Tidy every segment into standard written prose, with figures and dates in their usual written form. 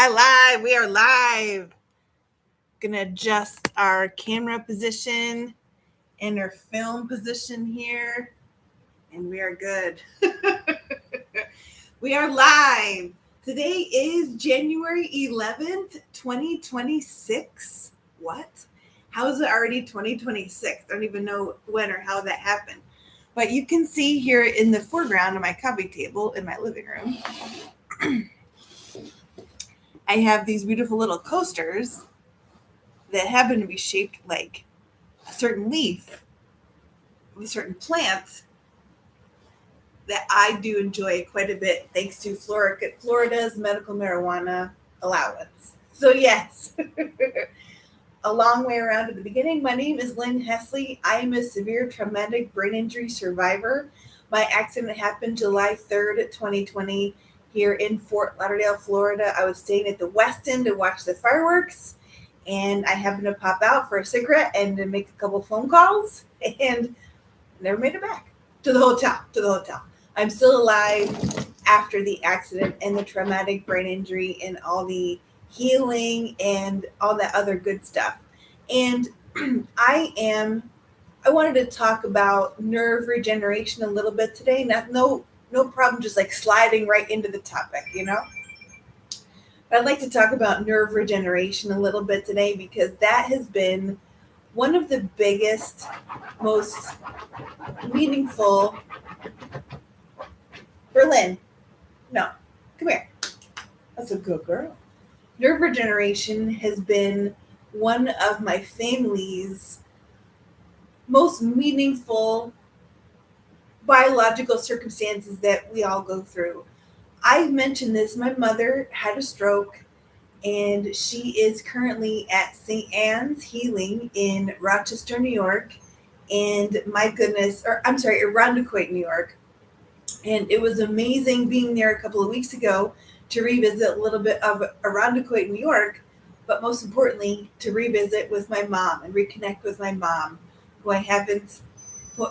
We are live. Gonna adjust our camera position and our film position here, and we are good. We are live. Today is January 11th, 2026. What? How is it already 2026? I don't even know when or how that happened. But you can see here in the foreground of my coffee table in my living room, I have these beautiful little coasters that happen to be shaped like a certain leaf of a certain plant that I do enjoy quite a bit thanks to Florida's medical marijuana allowance. So yes, a long way around at the beginning. My name is Lynn Hesley. I am a severe traumatic brain injury survivor. My accident happened July 3rd, 2020 here in Fort Lauderdale, Florida. I was staying at the Westin to watch the fireworks, and I happened to pop out for a cigarette and to make a couple phone calls, and never made it back to the hotel. I'm still alive after the accident and the traumatic brain injury and all the healing and all that other good stuff. And I wanted to talk about nerve regeneration a little bit today. No problem, just like sliding right into the topic, But I'd like to talk about nerve regeneration a little bit today because that has been one of the biggest, most meaningful. Berlin, no, come here. That's a good girl. Nerve regeneration has been one of my family's most meaningful biological circumstances that we all go through. I mentioned this. My mother had a stroke, and she is currently at St. Anne's Healing in Rochester, New York. And my goodness, Irondequoit, New York. And it was amazing being there a couple of weeks ago to revisit a little bit of Irondequoit, New York, but most importantly, to revisit with my mom and reconnect with my mom, who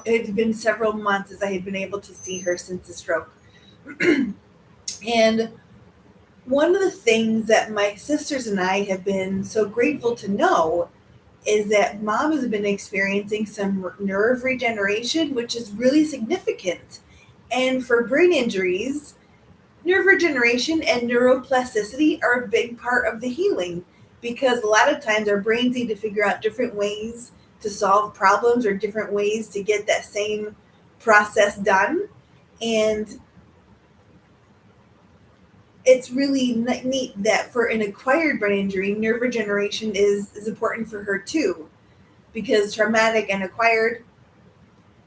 it had been several months as I had been able to see her since the stroke. And one of the things that my sisters and I have been so grateful to know is that mom has been experiencing some nerve regeneration, which is really significant. And for brain injuries, nerve regeneration and neuroplasticity are a big part of the healing because a lot of times our brains need to figure out different ways to solve problems or different ways to get that same process done. And it's really neat that for an acquired brain injury, nerve regeneration is important for her too, because traumatic and acquired,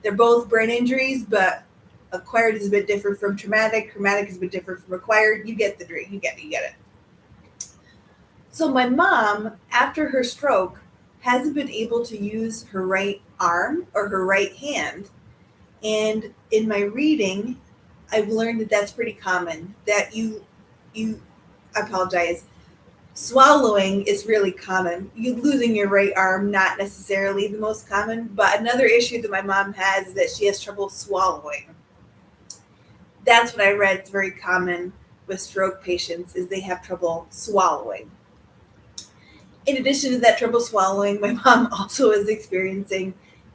they're both brain injuries, but acquired is a bit different from traumatic. Traumatic is a bit different from acquired. You get the dream. You get it. So my mom, after her stroke, hasn't been able to use her right arm or her right hand. And in my reading, I've learned that that's pretty common. That I apologize. Swallowing is really common. You losing your right arm, not necessarily the most common, but another issue that my mom has is that she has trouble swallowing. That's what I read. It's very common with stroke patients is they have trouble swallowing. In addition to that trouble swallowing, my mom also is experiencing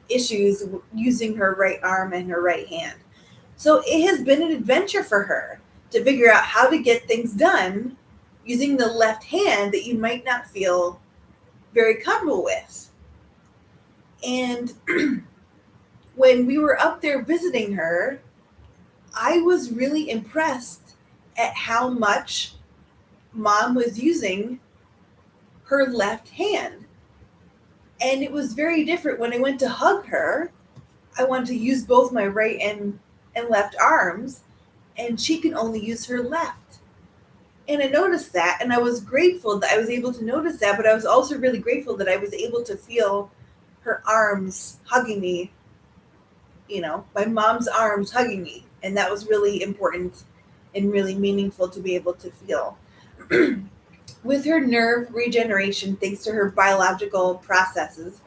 issues using her right arm and her right hand. So it has been an adventure for her to figure out how to get things done using the left hand that you might not feel very comfortable with. And when we were up there visiting her, I was really impressed at how much mom was using her left hand. And it was very different when I went to hug her. I wanted to use both my right and left arms, and she can only use her left. And I noticed that, and I was grateful that I was able to notice that, but I was also really grateful that I was able to feel her arms hugging me, my mom's arms hugging me. And that was really important and really meaningful to be able to feel. With her nerve regeneration, thanks to her biological processes,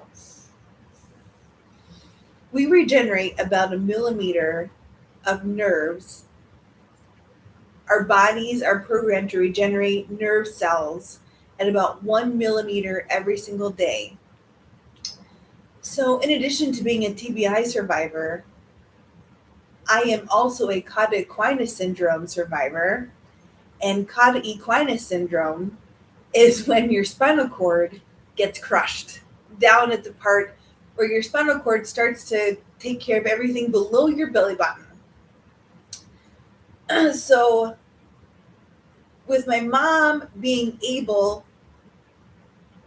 we regenerate about 1 millimeter of nerves our bodies are programmed to regenerate nerve cells at about 1 millimeter every single day. So, in addition to being a TBI survivor, I am also a cauda equina syndrome survivor. And cauda equina syndrome is when your spinal cord gets crushed down at the part where your spinal cord starts to take care of everything below your belly button. So, with my mom being able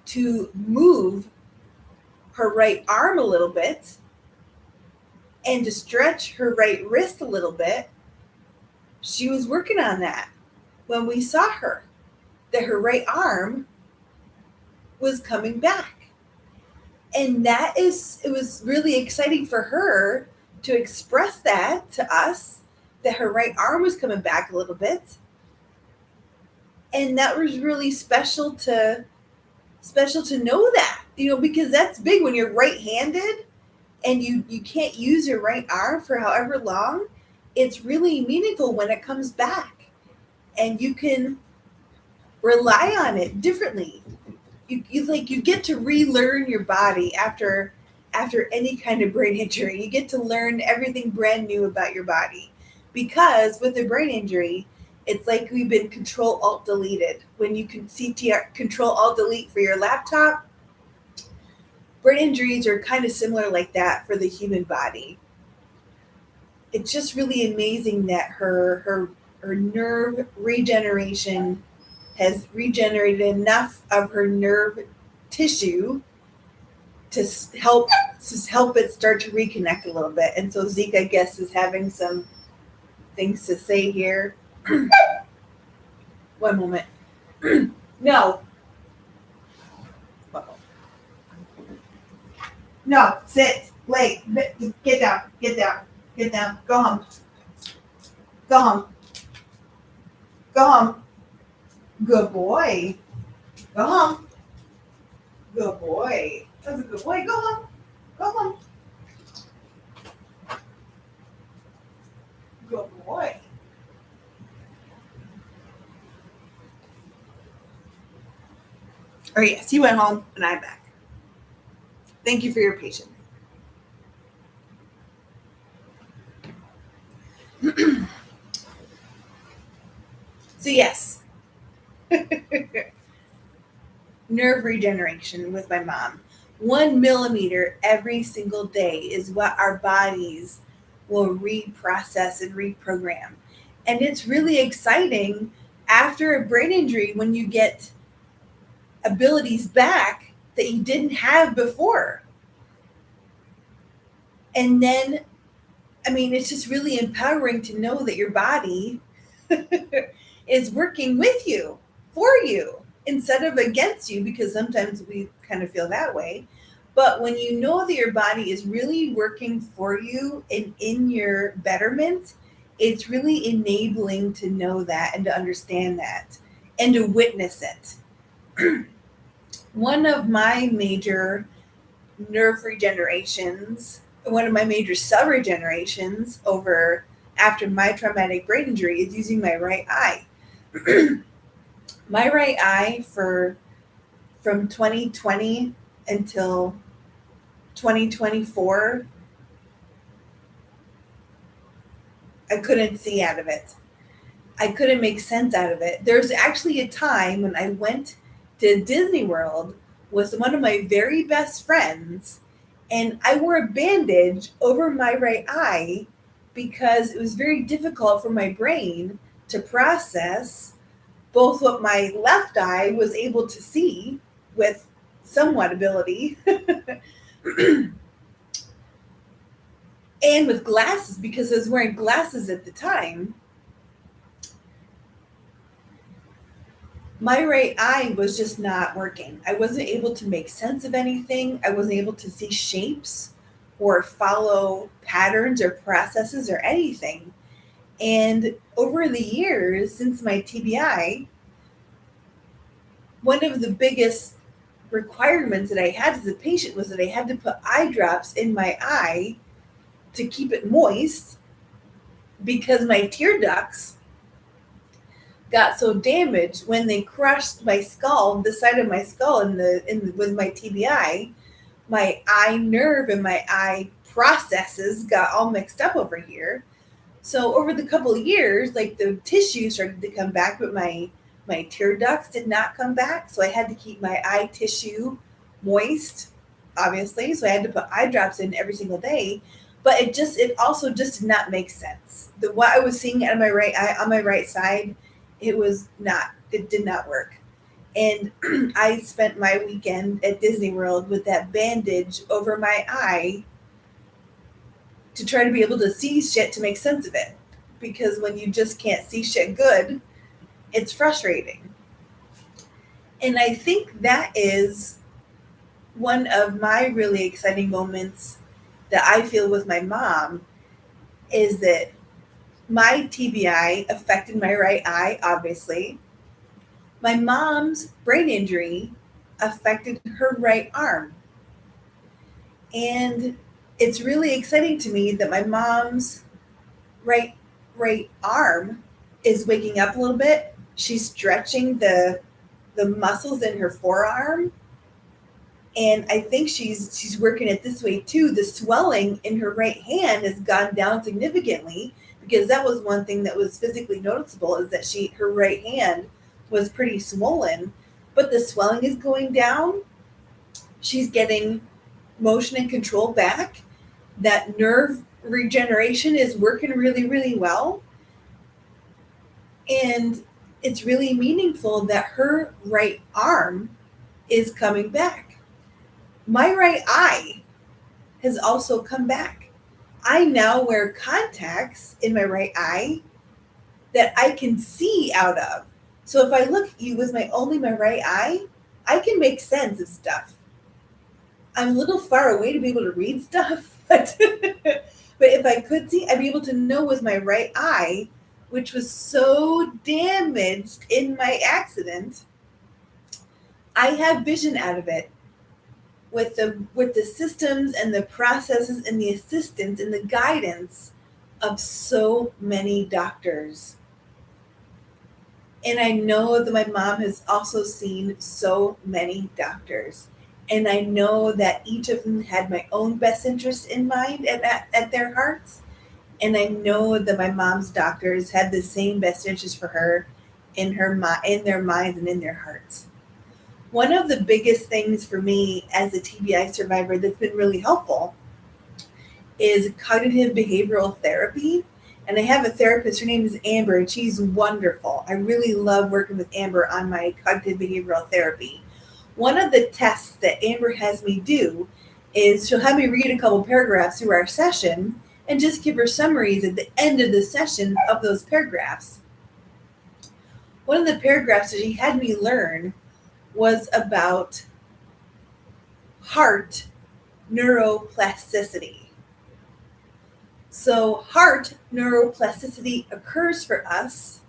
to move her right arm a little bit and to stretch her right wrist a little bit, she was working on that when we saw her, that her right arm was coming back. And it was really exciting for her to express that to us, that her right arm was coming back a little bit. And that was really special to know that, because that's big when you're right-handed and you can't use your right arm for however long. It's really meaningful when it comes back and you can rely on it differently. You get to relearn your body after any kind of brain injury. You get to learn everything brand new about your body, because with a brain injury, it's like we've been Control Alt Deleted. When you can CTR Control Alt Delete for your laptop, brain injuries are kind of similar like that for the human body. It's just really amazing that her nerve regeneration has regenerated enough of her nerve tissue to help it start to reconnect a little bit. And so Zeke, I guess, is having some things to say here. One moment. No. No, sit, lay, get down, go home. Good boy. Go home. Good boy. That's a good boy. Go home. Good boy. Oh, yes, he went home and I'm back. Thank you for your patience. So, yes. Nerve regeneration with my mom. 1 millimeter every single day is what our bodies will reprocess and reprogram. And it's really exciting after a brain injury when you get abilities back that you didn't have before. And then, it's just really empowering to know that your body is working with you, for you, instead of against you, because sometimes we kind of feel that way. But when you know that your body is really working for you and in your betterment, it's really enabling to know that and to understand that and to witness it. One of my major nerve regenerations, one of my major cell regenerations after my traumatic brain injury is using my right eye. My right eye from 2020 until 2024, I couldn't see out of it. I couldn't make sense out of it. There's actually a time when I went to Disney World with one of my very best friends, and I wore a bandage over my right eye because it was very difficult for my brain to process both what my left eye was able to see with somewhat ability and with glasses, because I was wearing glasses at the time. My right eye was just not working. I wasn't able to make sense of anything. I wasn't able to see shapes or follow patterns or processes or anything. And over the years, since my TBI, one of the biggest requirements that I had as a patient was that I had to put eye drops in my eye to keep it moist, because my tear ducts got so damaged when they crushed my skull, the side of my skull with my TBI, my eye nerve and my eye processes got all mixed up over here. So over the couple of years, like the tissue started to come back, but my tear ducts did not come back. So I had to keep my eye tissue moist, obviously. So I had to put eye drops in every single day. But it also just did not make sense. What I was seeing out of my right eye on my right side, it did not work. And I spent my weekend at Disney World with that bandage over my eye to try to be able to see shit to make sense of it. Because when you just can't see shit good, it's frustrating. And I think that is one of my really exciting moments that I feel with my mom is that my TBI affected my right eye, obviously. My mom's brain injury affected her right arm. And it's really exciting to me that my mom's right arm is waking up a little bit. She's stretching the muscles in her forearm, and I think she's working it this way too. The swelling in her right hand has gone down significantly, because that was one thing that was physically noticeable, is that her right hand was pretty swollen, but the swelling is going down. She's getting motion and control back. That nerve regeneration is working really, really well. And it's really meaningful that her right arm is coming back. My right eye has also come back. I now wear contacts in my right eye that I can see out of. So if I look at you with only my right eye, I can make sense of stuff. I'm a little far away to be able to read stuff, but if I could see, I'd be able to know with my right eye, which was so damaged in my accident. I have vision out of it with the systems and the processes and the assistance and the guidance of so many doctors. And I know that my mom has also seen so many doctors. And I know that each of them had my own best interest in mind at their hearts. And I know that my mom's doctors had the same best interest for her in their minds and in their hearts. One of the biggest things for me as a TBI survivor that's been really helpful is cognitive behavioral therapy. And I have a therapist, her name is Amber, and she's wonderful. I really love working with Amber on my cognitive behavioral therapy. One of the tests that Amber has me do is she'll have me read a couple paragraphs through our session and just give her summaries at the end of the session of those paragraphs. One of the paragraphs that she had me learn was about heart neuroplasticity. So heart neuroplasticity occurs for us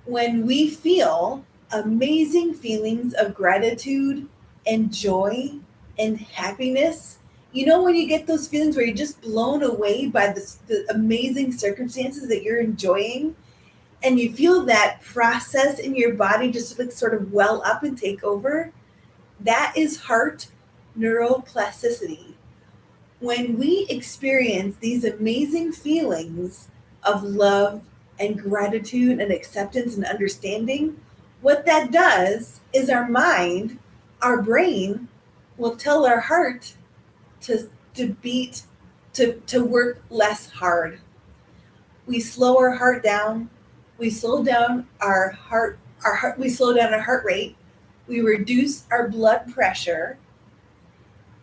when we feel amazing feelings of gratitude and joy and happiness. You know, when you get those feelings where you're just blown away by the amazing circumstances that you're enjoying, and you feel that process in your body just like sort of well up and take over, that is heart neuroplasticity. When we experience these amazing feelings of love and gratitude and acceptance and understanding, what that does is our mind, our brain, will tell our heart to beat, to work less hard. We slow our heart down. We slow down our heart. We slow down our heart rate. We reduce our blood pressure,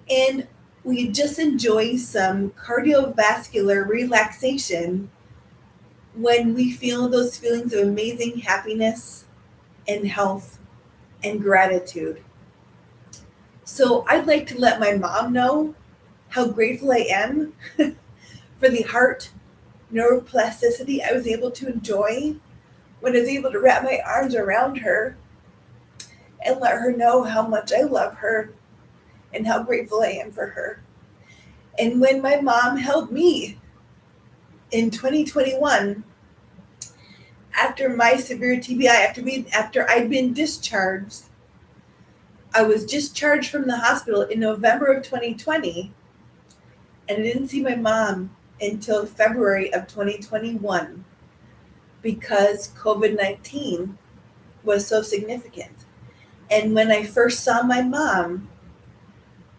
and we just enjoy some cardiovascular relaxation when we feel those feelings of amazing happiness and health and gratitude. So I'd like to let my mom know how grateful I am for the heart neuroplasticity I was able to enjoy when I was able to wrap my arms around her and let her know how much I love her and how grateful I am for her. And when my mom held me in 2021, after my severe TBI, after I'd been discharged, I was discharged from the hospital in November of 2020, and I didn't see my mom until February of 2021 because COVID-19 was so significant. And when I first saw my mom,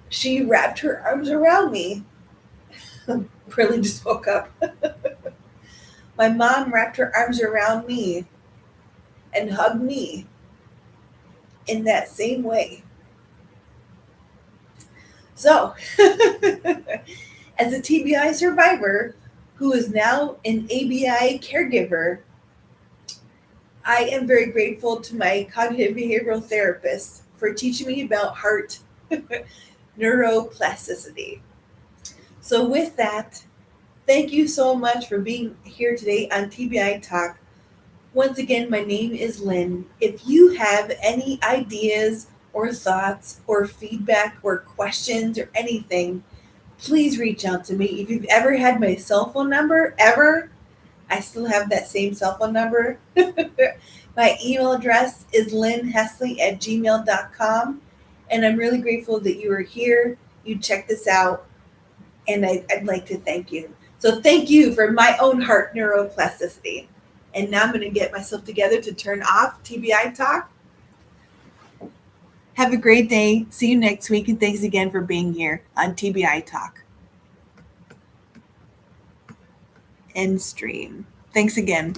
she wrapped her arms around me. Really just woke up. My mom wrapped her arms around me and hugged me in that same way. So, as a TBI survivor who is now an ABI caregiver, I am very grateful to my cognitive behavioral therapist for teaching me about heart neuroplasticity. So with that, thank you so much for being here today on TBI Talk. Once again, my name is Lynn. If you have any ideas or thoughts or feedback or questions or anything, please reach out to me. If you've ever had my cell phone number, I still have that same cell phone number. My email address is lynnhesley@gmail.com. And I'm really grateful that you are here. You check this out. And I'd like to thank you. So thank you for my own heart neuroplasticity. And now I'm going to get myself together to turn off TBI Talk. Have a great day. See you next week. And thanks again for being here on TBI Talk. End stream. Thanks again.